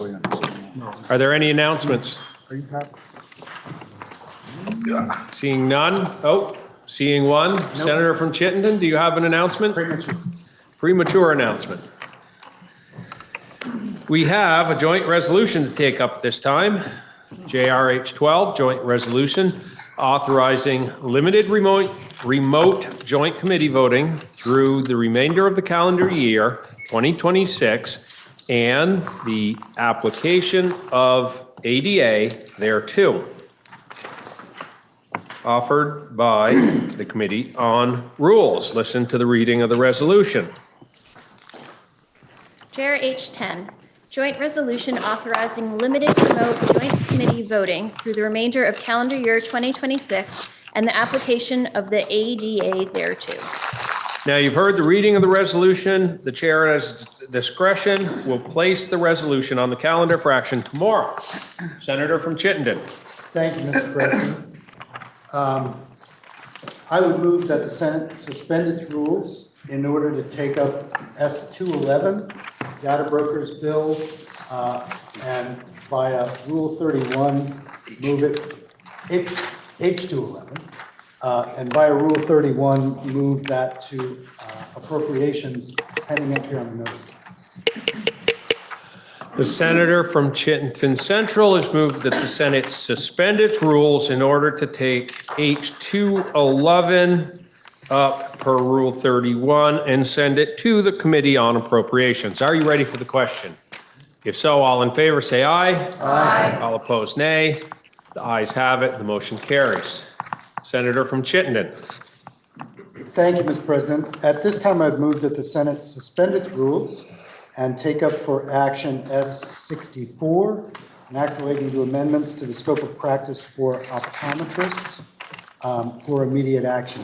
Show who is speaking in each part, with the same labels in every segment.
Speaker 1: Are there any announcements?
Speaker 2: Are you Pat?
Speaker 1: Seeing none? Oh, seeing one. Senator from Chittenden, do you have an announcement?
Speaker 2: Premature.
Speaker 1: Premature announcement. We have a joint resolution to take up at this time. JRH 12, joint resolution authorizing limited remote joint committee voting through the remainder of the calendar year 2026 and the application of ADA thereto. Offered by the Committee on Rules. Listen to the reading of the resolution.
Speaker 3: JRH 10, joint resolution authorizing limited remote joint committee voting through the remainder of calendar year 2026 and the application of the ADA thereto.
Speaker 1: Now, you've heard the reading of the resolution. The chair, at his discretion, will place the resolution on the calendar for action tomorrow. Senator from Chittenden.
Speaker 2: Thank you, Mr. President. I would move that the Senate suspend its rules in order to take up S211, data brokers bill, and via Rule 31, move it H211, and via Rule 31, move that to appropriations pending entry on the notice.
Speaker 1: The senator from Chittenden Central has moved that the Senate suspend its rules in order to take H211 up per Rule 31 and send it to the Committee on Appropriations. Are you ready for the question? If so, all in favor say aye. Aye. All opposed, nay. The ayes have it. The motion carries. Senator from Chittenden.
Speaker 2: Thank you, Mr. President. At this time, I'd move that the Senate suspend its rules and take up for action S64, an act relating to amendments to the scope of practice for optometrists for immediate action,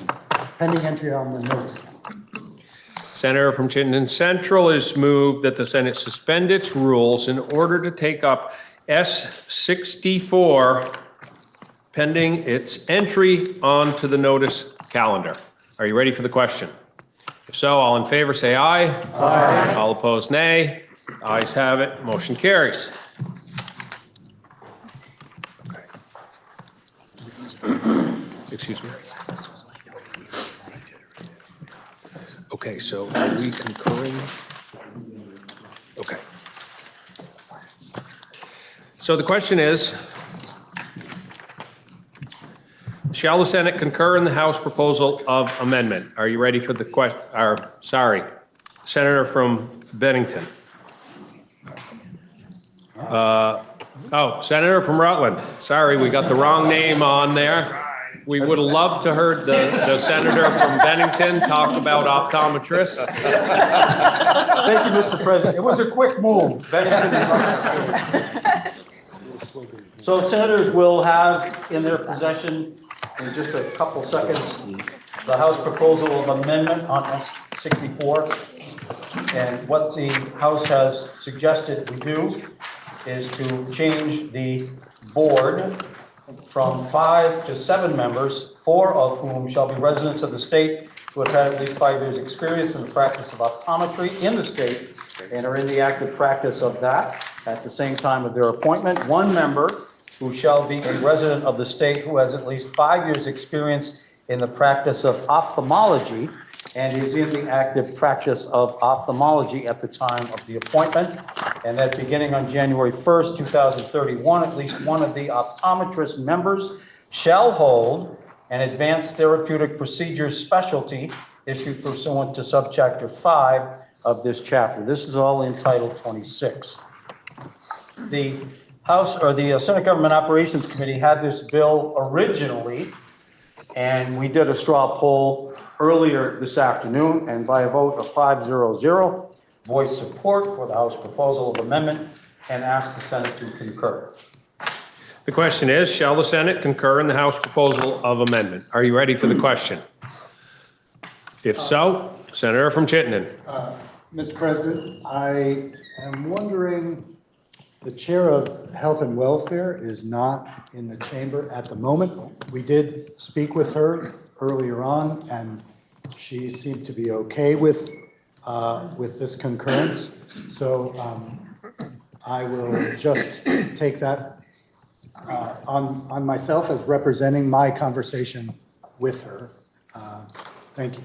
Speaker 2: pending entry on the notice.
Speaker 1: Senator from Chittenden Central has moved that the Senate suspend its rules in order to take up S64 pending its entry onto the notice calendar. Are you ready for the question? If so, all in favor say aye. Aye. All opposed, nay. The ayes have it. Motion carries. Excuse me. Okay, so are we concurring? Okay. So the question is, shall the Senate concur in the House proposal of amendment? Are you ready for the question? Sorry, Senator from Bennington. Senator from Rutland. Sorry, we got the wrong name on there. We would have loved to heard the senator from Bennington talk about optometrists.
Speaker 4: Thank you, Mr. President. It was a quick move. So senators will have in their possession in just a couple seconds the House proposal of amendment on S64. And what the House has suggested we do is to change the board from 5 to 7 members, 4 of whom shall be residents of the state who have had at least 5 years' experience in the practice of optometry in the state and are in the active practice of that at the same time of their appointment. 1 member who shall be a resident of the state who has at least 5 years' experience in the practice of ophthalmology and is in the active practice of ophthalmology at the time of the appointment. And that beginning on January 1st, 2031, at least one of the optometrist members shall hold an advanced therapeutic procedures specialty issued pursuant to subchapter 5 of this chapter. This is all in Title 26. The Senate Government Operations Committee had this bill originally, and we did a straw poll earlier this afternoon, and by a vote of 5-0-0, voiced support for the House proposal of amendment and asked the Senate to concur.
Speaker 1: The question is, shall the Senate concur in the House proposal of amendment? Are you ready for the question? If so, Senator from Chittenden.
Speaker 2: Mr. President, I am wondering, the chair of Health and Welfare is not in the chamber at the moment. We did speak with her earlier on, and she seemed to be okay with this concurrence. So I will just take that on myself as representing my conversation with her. Thank you.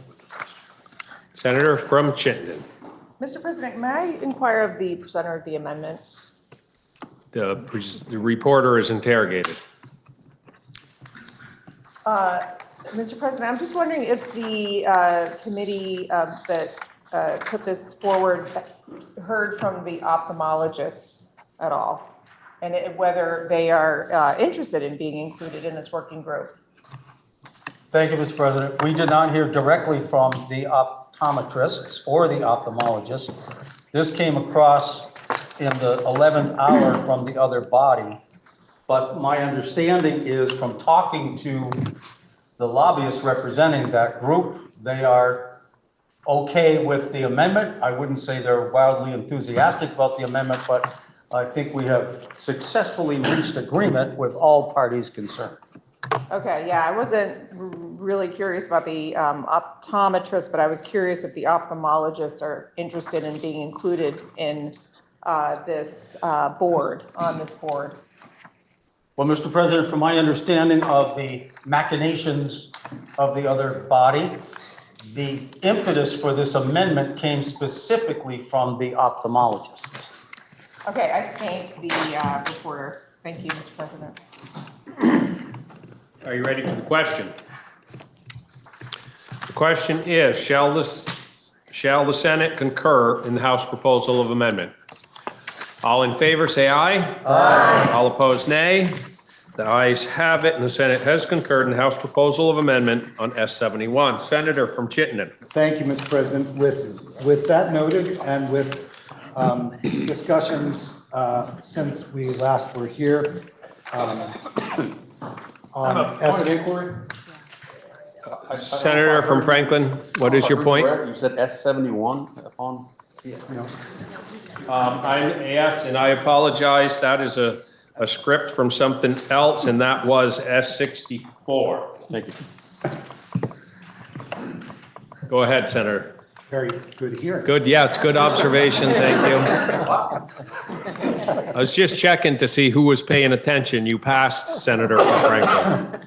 Speaker 1: Senator from Chittenden.
Speaker 5: Mr. President, may I inquire of the presenter of the amendment?
Speaker 1: The reporter is interrogated.
Speaker 5: Mr. President, I'm just wondering if the committee that put this forward heard from the ophthalmologists at all, and whether they are interested in being included in this working group.
Speaker 4: Thank you, Mr. President. We did not hear directly from the optometrists or the ophthalmologists. This came across in the 11th hour from the other body. But my understanding is from talking to the lobbyists representing that group, they are okay with the amendment. I wouldn't say they're wildly enthusiastic about the amendment, but I think we have successfully reached agreement with all parties concerned.
Speaker 5: Okay, yeah, I wasn't really curious about the optometrists, but I was curious if the ophthalmologists are interested in being included in this board, on this board.
Speaker 4: Well, Mr. President, from my understanding of the machinations of the other body, the impetus for this amendment came specifically from the ophthalmologists.
Speaker 5: Okay, I thank the reporter. Thank you, Mr. President.
Speaker 1: Are you ready for the question? The question is, shall the Senate concur in the House proposal of amendment? All in favor, say aye. Aye. All opposed, nay. The ayes have it, and the Senate has concurred in the House proposal of amendment on S71. Senator from Chittenden.
Speaker 2: Thank you, Mr. President. With that noted and with discussions since we last were here on
Speaker 6: inquiry.
Speaker 1: Senator from Franklin, what is your point?
Speaker 6: You said S71 upon?
Speaker 1: I'm yes, and I apologize. That is a script from something else, and that was S64.
Speaker 6: Thank you.
Speaker 1: Go ahead, Senator.
Speaker 2: very good hearing.
Speaker 1: Good, yes, good observation, thank you. I was just checking to see who was paying attention. You passed, Senator from Franklin.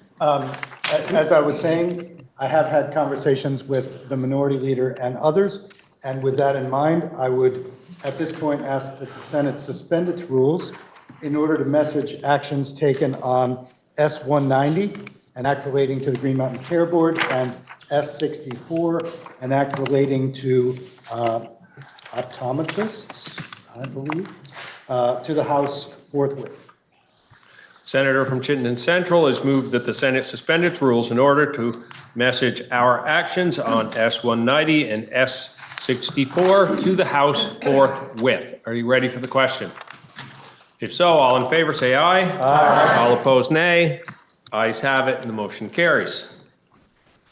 Speaker 2: As I was saying, I have had conversations with the minority leader and others, and with that in mind, I would, at this point, ask that the Senate suspend its rules in order to message actions taken on S190, an act relating to the Green Mountain Care Board, and S64, an act relating to optometrists, I believe, to the House forthwith.
Speaker 1: Senator from Chittenden Central has moved that the Senate suspend its rules in order to message our actions on S190 and S64 to the House forthwith. Are you ready for the question? If so, all in favor say aye. Aye. All opposed, nay. Ayes have it, and the motion carries.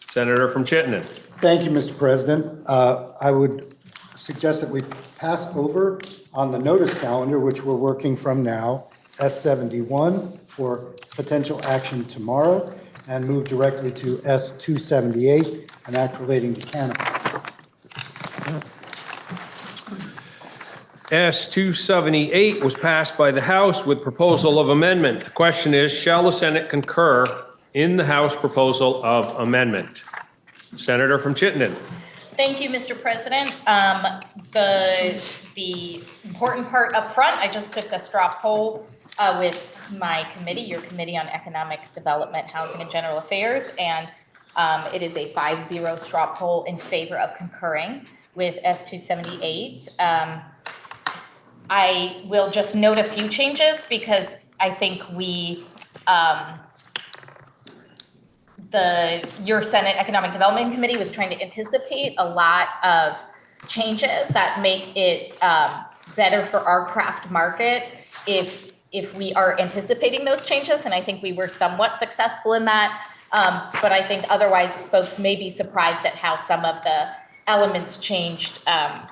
Speaker 1: Senator from Chittenden.
Speaker 2: Thank you, Mr. President. I would suggest that we pass over on the notice calendar, which we're working from now, S71 for potential action tomorrow, and move directly to S278, an act relating to cannabis.
Speaker 1: S278 was passed by the House with proposal of amendment. The question is, shall the Senate concur in the House proposal of amendment? Senator from Chittenden.
Speaker 7: Thank you, Mr. President. The important part up front, I just took a straw poll with my committee, your Committee on Economic Development, Housing and General Affairs, and it is a 5-0 straw poll in favor of concurring with S278. I will just note a few changes because I think your Senate Economic Development Committee was trying to anticipate a lot of changes that make it better for our craft market if we are anticipating those changes, and I think we were somewhat successful in that. But I think otherwise folks may be surprised at how some of the elements changed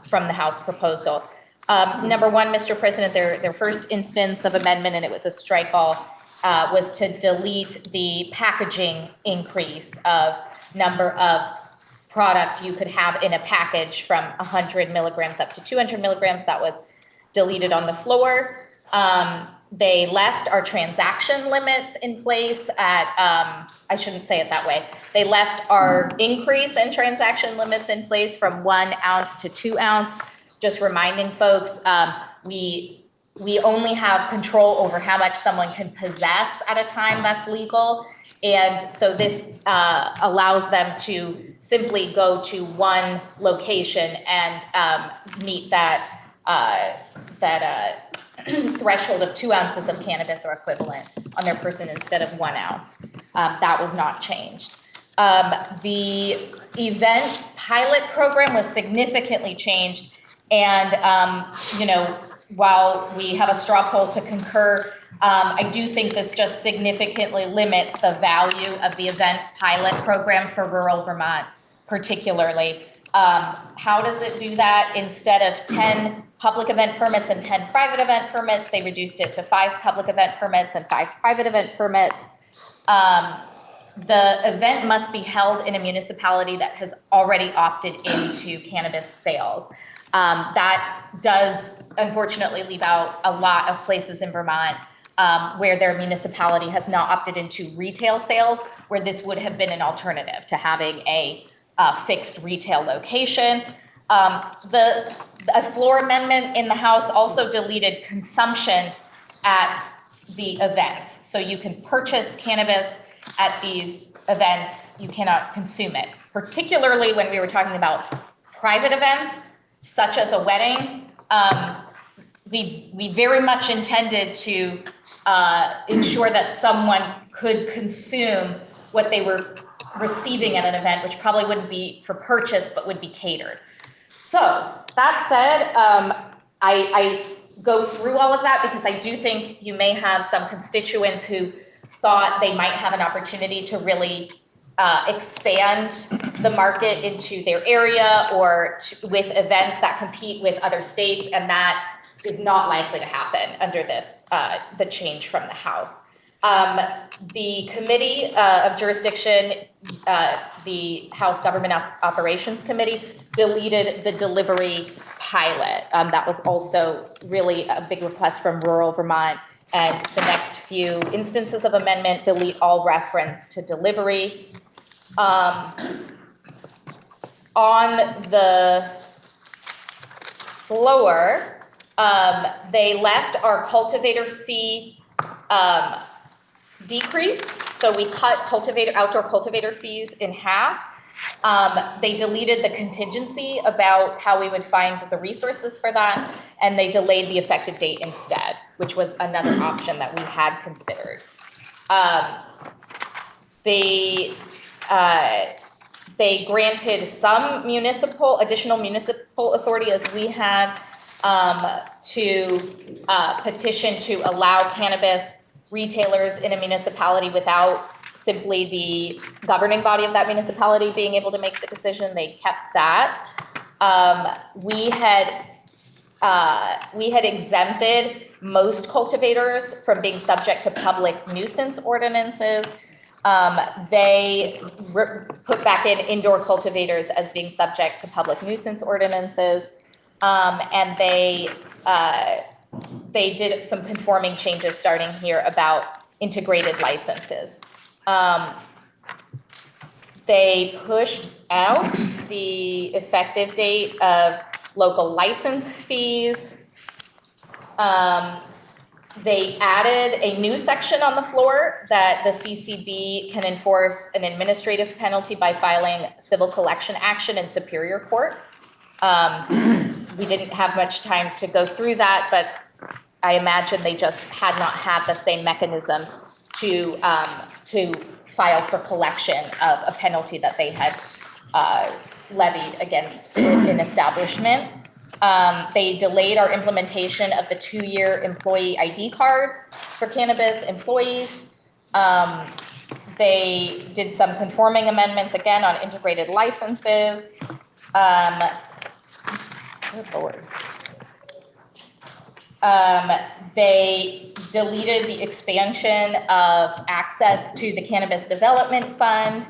Speaker 7: from the House proposal. Number one, Mr. President, their first instance of amendment, and it was a strike-all, was to delete the packaging increase of number of product you could have in a package from 100 milligrams up to 200 milligrams. That was deleted on the floor. They left our transaction limits in place at, I shouldn't say it that way. They left our increase in transaction limits in place from 1 ounce to 2 ounce. Just reminding folks, we only have control over how much someone can possess at a time that's legal. And so this allows them to simply go to one location and meet that threshold of 2 ounces of cannabis or equivalent on their person instead of 1 ounce. That was not changed. The event pilot program was significantly changed. And, while we have a straw poll to concur, I do think this just significantly limits the value of the event pilot program for rural Vermont, particularly. How does it do that? Instead of 10 public event permits and 10 private event permits, they reduced it to 5 public event permits and 5 private event permits. The event must be held in a municipality that has already opted into cannabis sales. That does unfortunately leave out a lot of places in Vermont where their municipality has not opted into retail sales, where this would have been an alternative to having a fixed retail location. A floor amendment in the House also deleted consumption at the events. So you can purchase cannabis at these events, you cannot consume it, particularly when we were talking about private events, such as a wedding. We very much intended to ensure that someone could consume what they were receiving at an event, which probably wouldn't be for purchase, but would be catered. So that said, I go through all of that because I do think you may have some constituents who thought they might have an opportunity to really expand the market into their area or with events that compete with other states, and that is not likely to happen under this, the change from the House. The Committee of Jurisdiction, the House Government Operations Committee, deleted the delivery pilot. That was also really a big request from rural Vermont. And the next few instances of amendment delete all reference to delivery. On the floor, they left our cultivator fee decrease. So we cut outdoor cultivator fees in half. They deleted the contingency about how we would find the resources for that, and they delayed the effective date instead, which was another option that we had considered. They granted some additional municipal authority, as we had, to petition to allow cannabis retailers in a municipality without simply the governing body of that municipality being able to make the decision. They kept that. We had exempted most cultivators from being subject to public nuisance ordinances. They put back in indoor cultivators as being subject to public nuisance ordinances. And they did some conforming changes starting here about integrated licenses. They pushed out the effective date of local license fees. They added a new section on the floor that the CCB can enforce an administrative penalty by filing civil collection action in Superior Court. We didn't have much time to go through that, but I imagine they just had not had the same mechanisms to file for collection of a penalty that they had levied against an establishment. They delayed our implementation of the 2-year employee ID cards for cannabis employees. They did some conforming amendments again on integrated licenses. Good Lord. They deleted the expansion of access to the Cannabis Development Fund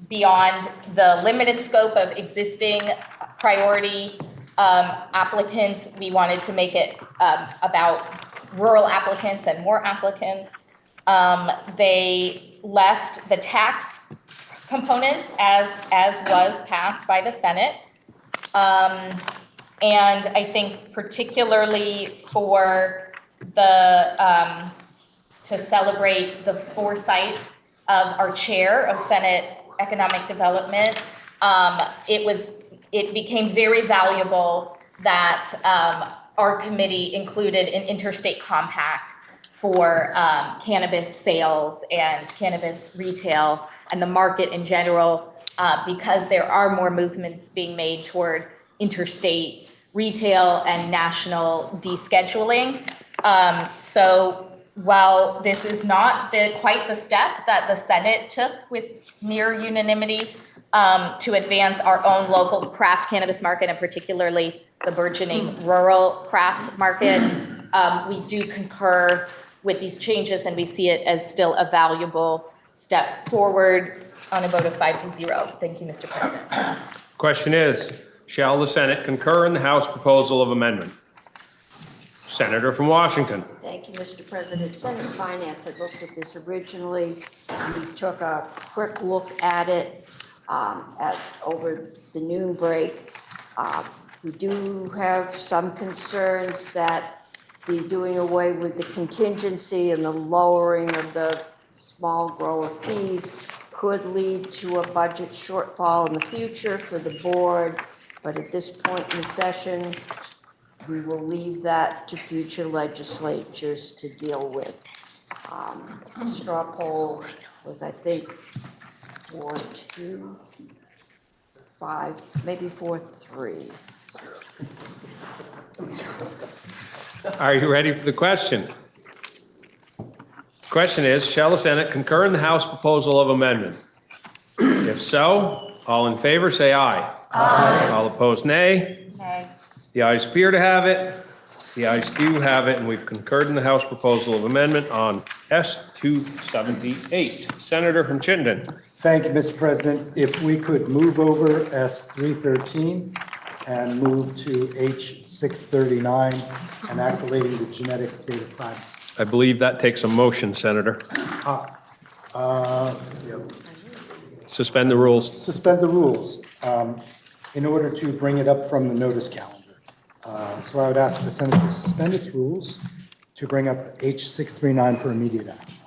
Speaker 7: beyond the limited scope of existing priority Applicants, we wanted to make it about rural applicants and more applicants. They left the tax components as was passed by the Senate. And I think particularly for the, to celebrate the foresight of our chair of Senate Economic Development, it became very valuable that our committee included an interstate compact for cannabis sales and cannabis retail and the market in general, because there are more movements being made toward interstate retail and national descheduling. So while this is not quite the step that the Senate took with near unanimity to advance our own local craft cannabis market, and particularly the burgeoning rural craft market, we do concur with these changes, and we see it as still a valuable step forward on a vote of 5-0. Thank you, Mr. President.
Speaker 1: Question is, shall the Senate concur in the House proposal of amendment? Senator from Washington.
Speaker 8: Thank you, Mr. President. Senate Finance had looked at this originally. We took a quick look at it over the noon break. We do have some concerns that the doing away with the contingency and the lowering of the small grower fees could lead to a budget shortfall in the future for the board. But at this point in the session, we will leave that to future legislatures to deal with. The straw poll was, I think, 4-2, 5, maybe 4-3.
Speaker 1: Are you ready for the question? Question is, shall the Senate concur in the House proposal of amendment? If so, all in favor say aye. Aye. All opposed, nay.
Speaker 7: Nay.
Speaker 1: The ayes appear to have it. The ayes do have it, and we've concurred in the House proposal of amendment on S-278. Senator from Chittenden.
Speaker 2: Thank you, Mr. President. If we could move over S-313 and move to H-639 and activating the genetic data privacy.
Speaker 1: I believe that takes a motion, Senator. Suspend the rules.
Speaker 2: Suspend the rules in order to bring it up from the notice calendar. So I would ask the Senate to suspend its rules to bring up H-639 for immediate action.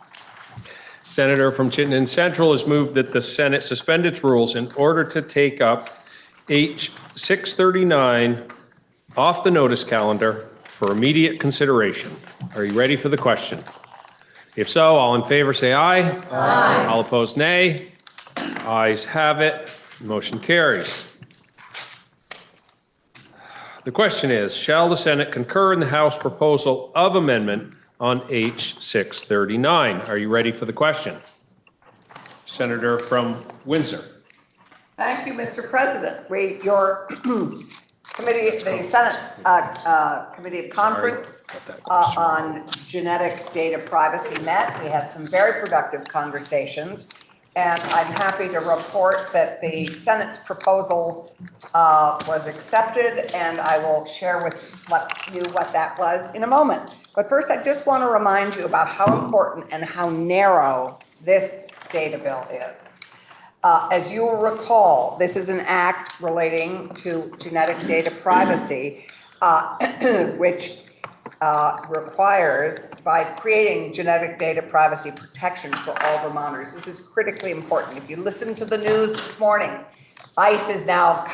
Speaker 1: Senator from Chittenden Central has moved that the Senate suspend its rules in order to take up H-639 off the notice calendar for immediate consideration. Are you ready for the question? If so, all in favor say aye. Aye. All opposed, nay. Ayes have it. Motion carries. The question is, shall the Senate concur in the House proposal of amendment on H-639? Are you ready for the question? Senator from Windsor.
Speaker 9: Thank you, Mr. President. Your committee, the Senate's Committee of Conference on Genetic Data Privacy met. We had some very productive conversations, and I'm happy to report that the Senate's proposal was accepted, and I will share with you what that was in a moment. But first, I just want to remind you about how important and how narrow this data bill is. As you will recall, this is an act relating to genetic data privacy, which requires, by creating genetic data privacy protection for all Vermonters. This is critically important. If you listen to the news this morning, ICE is now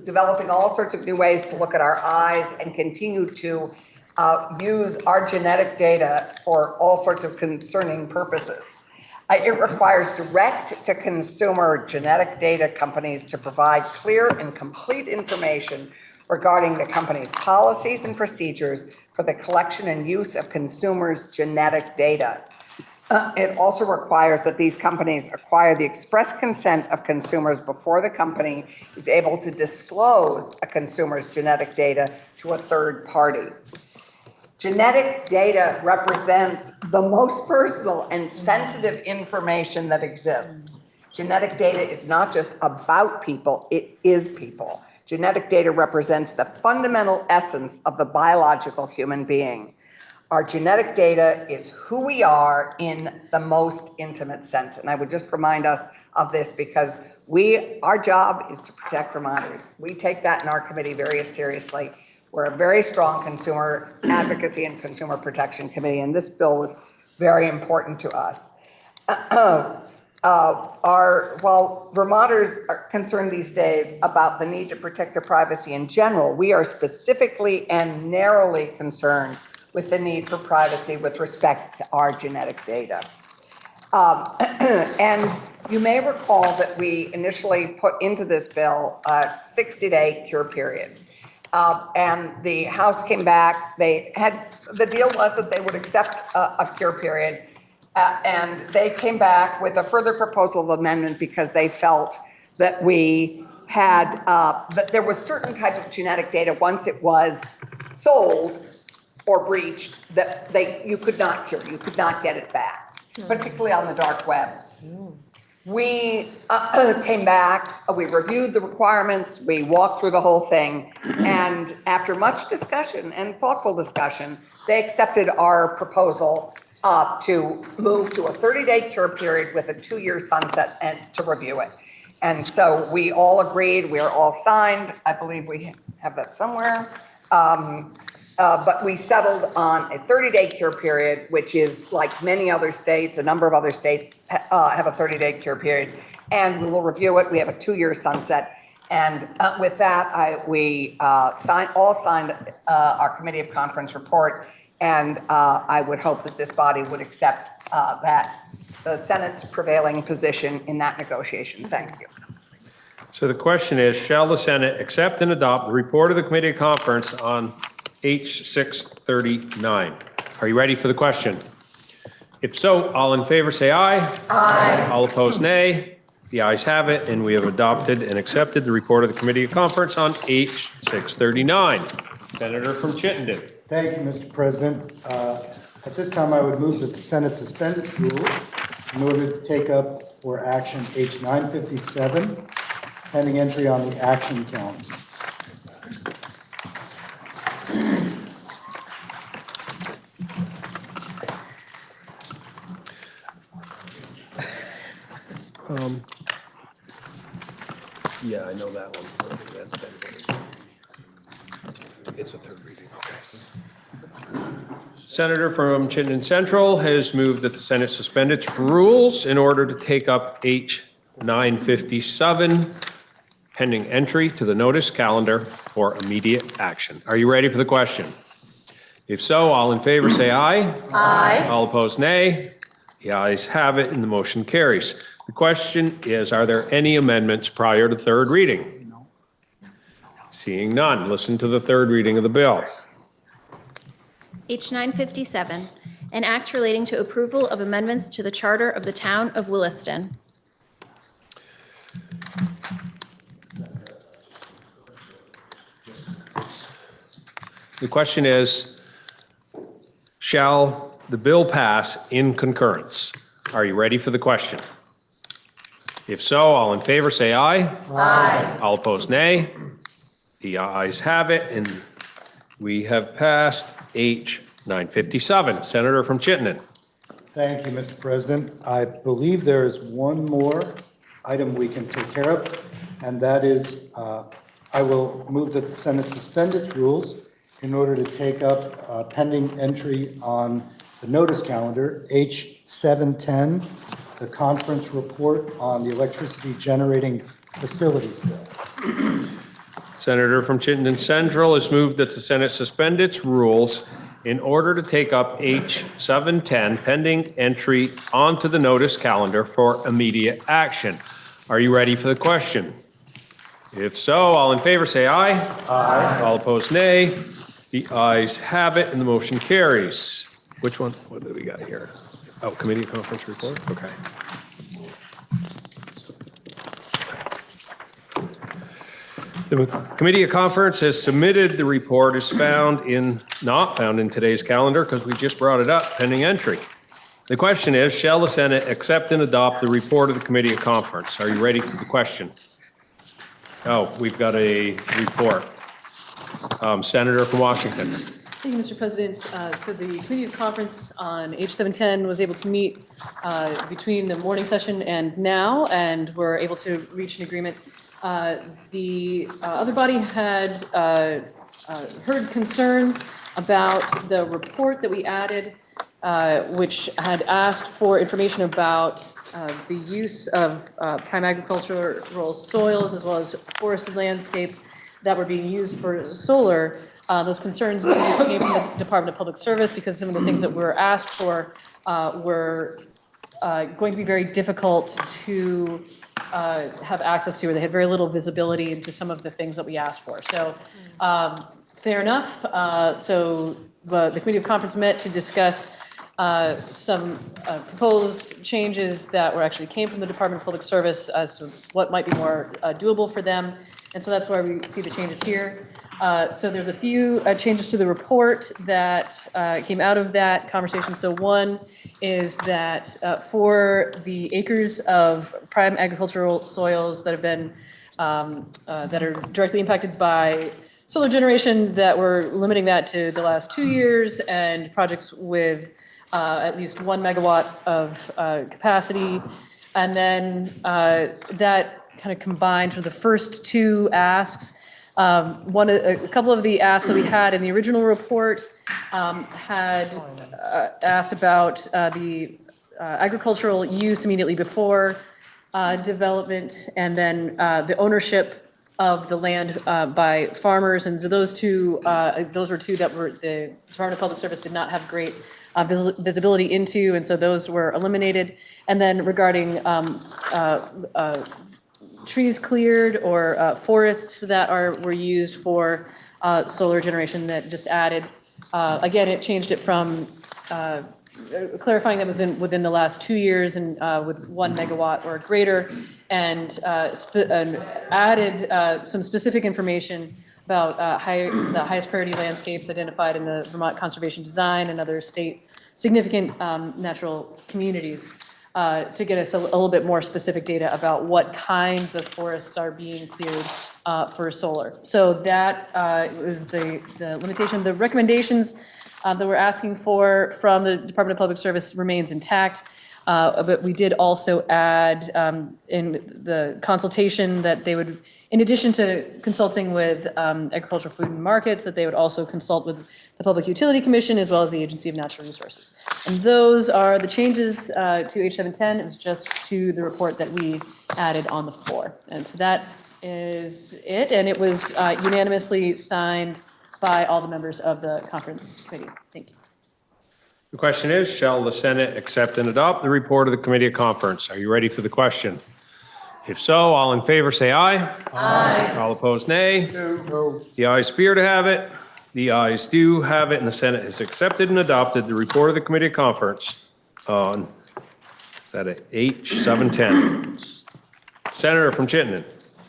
Speaker 9: developing all sorts of new ways to look at our eyes and continue to use our genetic data for all sorts of concerning purposes. It requires direct-to-consumer genetic data companies to provide clear and complete information regarding the company's policies and procedures for the collection and use of consumers' genetic data. It also requires that these companies acquire the express consent of consumers before the company is able to disclose a consumer's genetic data to a third party. Genetic data represents the most personal and sensitive information that exists. Genetic data is not just about people, it is people. Genetic data represents the fundamental essence of the biological human being. Our genetic data is who we are in the most intimate sense. And I would just remind us of this because our job is to protect Vermonters. We take that in our committee very seriously. We're a very strong consumer advocacy and consumer protection committee, and this bill was very important to us. While Vermonters are concerned these days about the need to protect their privacy in general, we are specifically and narrowly concerned with the need for privacy with respect to our genetic data. And you may recall that we initially put into this bill a 60-day cure period. And the House came back, the deal was that they would accept a cure period. And they came back with a further proposal of amendment because they felt that we had, that there was certain type of genetic data once it was sold or breached that you could not cure, you could not get it back, particularly on the dark web. We came back, we reviewed the requirements, we walked through the whole thing, and after much discussion and thoughtful discussion, they accepted our proposal to move to a 30-day cure period with a 2-year sunset and to review it. And so we all agreed, we are all signed. I believe we have that somewhere. But we settled on a 30-day cure period, which is like many other states, a number of other states have a 30-day cure period, and we will review it. We have a 2-year sunset. And with that, we all signed our Committee of Conference report. And I would hope that this body would accept the Senate's prevailing position in that negotiation. Thank you.
Speaker 1: So the question is, shall the Senate accept and adopt the report of the Committee of Conference on H639? Are you ready for the question? If so, all in favor say aye. Aye. All opposed, nay. The ayes have it, and we have adopted and accepted the report of the Committee of Conference on H639. Senator from Chittenden.
Speaker 2: Thank you, Mr. President. At this time, I would move that the Senate suspend its rules in order to take up for action H 957, pending entry on the action calendar.
Speaker 1: Yeah, I know that one. It's a third reading, okay. Senator from Chittenden Central has moved that the Senate suspend its rules in order to take up H 957, pending entry to the notice calendar for immediate action. Are you ready for the question? If so, all in favor say aye. Aye. All opposed, nay. The ayes have it, and the motion carries. The question is, are there any amendments prior to third reading? Seeing none, listen to the third reading of the bill.
Speaker 3: H 957, an act relating to approval of amendments to the Charter of the Town of Williston.
Speaker 1: The question is, shall the bill pass in concurrence? Are you ready for the question? If so, all in favor say aye. Aye. All opposed, nay. The ayes have it, and we have passed H 957. Senator from Chittenden.
Speaker 2: Thank you, Mr. President. I believe there is one more item we can take care of, and that is I will move that the Senate suspend its rules in order to take up pending entry on the notice calendar, H 710, the conference report on the electricity generating facilities bill.
Speaker 1: Senator from Chittenden Central has moved that the Senate suspend its rules in order to take up H 710, pending entry onto the notice calendar for immediate action. Are you ready for the question? If so, all in favor say aye. Aye. All opposed, nay. The ayes have it, and the motion carries. Which one? What do we got here? Oh, committee conference report? Okay. The committee of conference has submitted the report is not found in today's calendar because we just brought it up, pending entry. The question is, shall the Senate accept and adopt the report of the committee of conference? Are you ready for the question? Oh, we've got a report. Senator from Washington.
Speaker 10: Thank you, Mr. President. So the committee of conference on H710 was able to meet between the morning session and now, and were able to reach an agreement. The other body had heard concerns about the report that we added, which had asked for information about the use of prime agricultural soils as well as forested landscapes that were being used for solar. Those concerns came from the Department of Public Service because some of the things that were asked for were going to be very difficult to have access to, or they had very little visibility into some of the things that we asked for. So fair enough. So the Committee of Conference met to discuss some proposed changes that were actually came from the Department of Public Service as to what might be more doable for them. And so that's why we see the changes here. So there's a few changes to the report that came out of that conversation. So one is that for the acres of prime agricultural soils that have been, that are directly impacted by solar generation, that we're limiting that to the last 2 years, and projects with at least 1 megawatt of capacity. And then that kind of combined for the first two asks. A couple of the asks that we had in the original report had asked about the agricultural use immediately before development, and then the ownership of the land by farmers. And so those were two that were the Department of Public Service did not have great visibility into, and so those were eliminated. And then regarding trees cleared or forests that were used for solar generation, that just added, again, it changed it from clarifying that was within the last 2 years and with 1 megawatt or greater, and added some specific information about the highest priority landscapes identified in the Vermont Conservation Design and other state significant natural communities, to get us a little bit more specific data about what kinds of forests are being cleared for solar. So that was the limitation. The recommendations that we're asking for from the Department of Public Service remains intact. But we did also add in the consultation that they would, in addition to consulting with Agricultural Food and Markets, that they would also consult with the Public Utility Commission as well as the Agency of Natural Resources. And those are the changes to H710. It's just to the report that we added on the floor. And so that is it. And it was unanimously signed by all the members of the conference committee. Thank you.
Speaker 1: The question is, shall the Senate accept and adopt the report of the Committee of Conference? Are you ready for the question? If so, all in favor say aye. Aye. All opposed, nay.
Speaker 2: No.
Speaker 1: The ayes appear to have it. The ayes do have it, and the Senate has accepted and adopted the report of the Committee of Conference on, is that it, H710. Senator from Chittenden.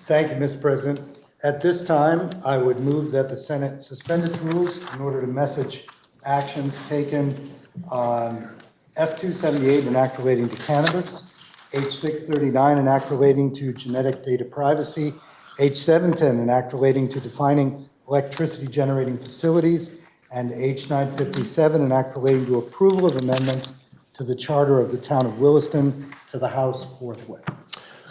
Speaker 2: Thank you, Mr. President. At this time, I would move that the Senate suspend its rules in order to message actions taken on S278, an act relating to cannabis, H639, an act relating to genetic data privacy, H710, an act relating to defining electricity generating facilities, and H957, an act relating to approval of amendments to the charter of the town of Williston, to the House forthwith.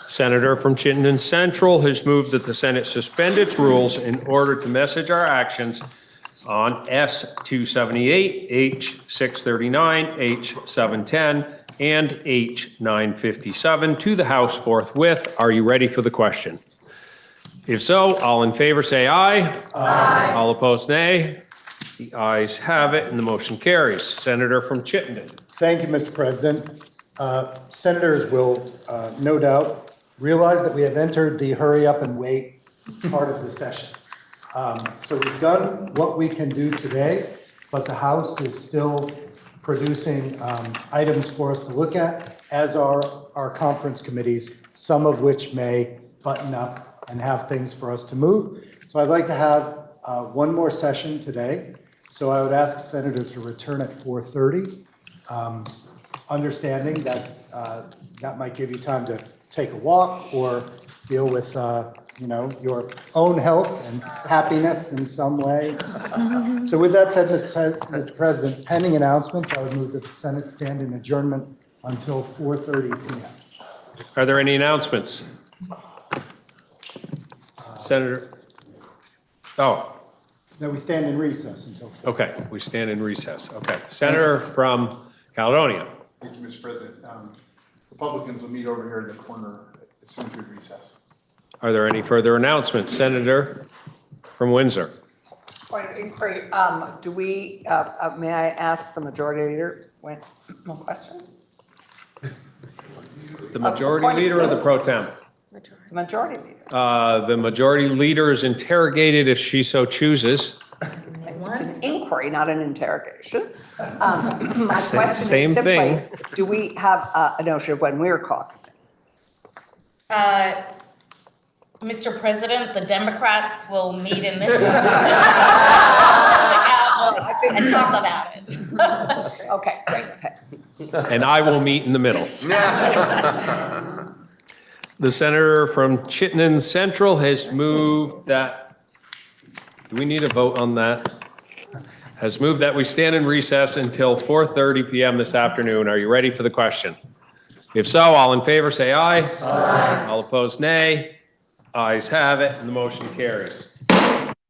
Speaker 1: Senator from Chittenden Central has moved that the Senate suspend its rules in order to message our actions on S278, H639, H710, and H957 to the House forthwith. Are you ready for the question? If so, all in favor say aye. Aye. All opposed, nay. The ayes have it, and the motion carries. Senator from Chittenden.
Speaker 2: Thank you, Mr. President. Senators will no doubt realize that we have entered the hurry up and wait part of the session. So we've done what we can do today, but the House is still producing items for us to look at, as are our conference committees, some of which may button up and have things for us to move. So I'd like to have one more session today. So I would ask senators to return at 4:30, understanding that that might give you time to take a walk or deal with, your own health and happiness in some way. So with that said, Mr. President, pending announcements, I would move that the Senate stand in adjournment until 4:30 PM.
Speaker 1: Are there any announcements? Senator? Oh,
Speaker 2: That we stand in recess until 4:30.
Speaker 1: okay, we stand in recess. Okay. Senator from Caledonia.
Speaker 11: Thank you, Mr. President. Republicans will meet over here in the corner as soon as we recess.
Speaker 1: Are there any further announcements? Senator from Windsor.
Speaker 9: Point of inquiry, do we, may I ask the majority leader, one question?
Speaker 1: The majority leader or the pro tem?
Speaker 9: The majority leader.
Speaker 1: The majority leader is interrogated if she so chooses.
Speaker 9: It's an inquiry, not an interrogation. My question
Speaker 1: Same
Speaker 9: is simply,
Speaker 1: thing.
Speaker 9: do we have a notion of when we're caucusing?
Speaker 7: Mr. President, the Democrats will meet in this and talk about it.
Speaker 9: Okay, great, okay.
Speaker 1: And I will meet in the middle. The senator from Chittenden Central has moved that, do we need a vote on that? Has moved that we stand in recess until 4:30 PM this afternoon. Are you ready for the question? If so, all in favor, say aye. Aye. All opposed, nay. Ayes have it, and the motion carries.